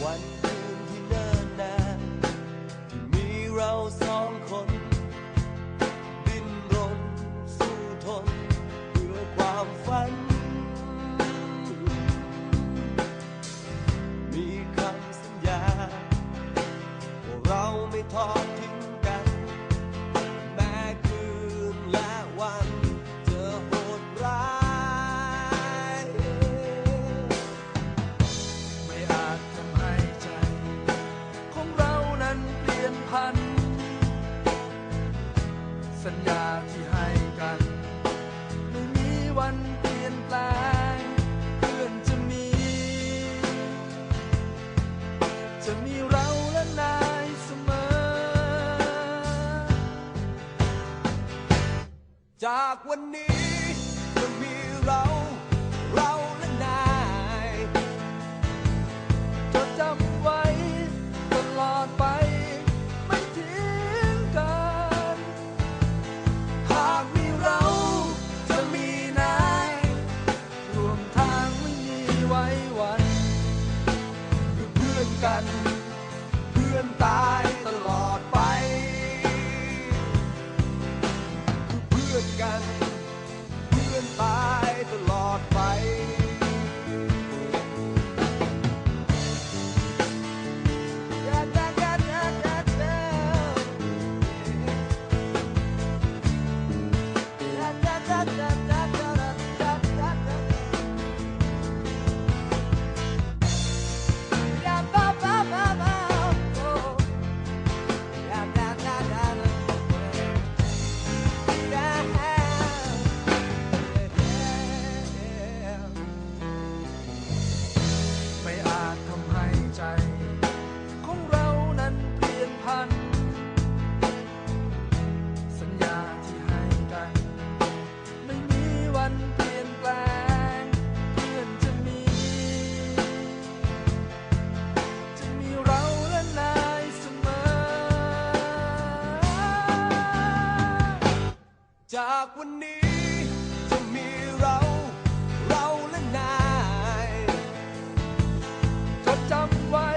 วันคืนที่เนิ่นนานที่มีเราสองคนดิ้นรนสู้ทนเพื่อความฝันมีคำสัญญาว่าเราไม่ทอดทิ้งกันแม้คืนและวันจะโหดร้ายไม่อาจทำให้ใจของเรานั้นเปลี่ยนพันสัญญาที่ให้กันไม่มีวันเปลี่ยนแปลงเพื่อนจะมีเราและนายเสมอจากวันนี้จะมีเราและนายจดจำไว้ตลอดไปไม่ทิ้งกันหากมีเราจะมีนายรวมทางไม่มีไว้วันคือเพื่อนกันเพื่อนตายตลอดไปคือเพื่อนกันเพื่อนตายตลอดไปไม่อาจทำให้ใจของเรานั้นเปลี่ยนพันสัญญาที่ให้กันไม่มีวันเปลี่ยนแปลงเพื่อนจะมีเราและนายเสมอจากวันนี้จะมีเราและนายจดจำไว้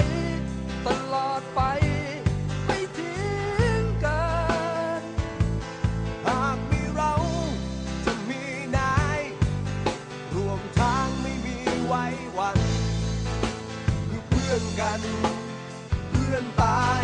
ตลอดไปไม่ทิ้งกันหากมีเราจะมีนายรวมทางไม่มีไว้วันคือเพื่อนกันเพื่อนตาย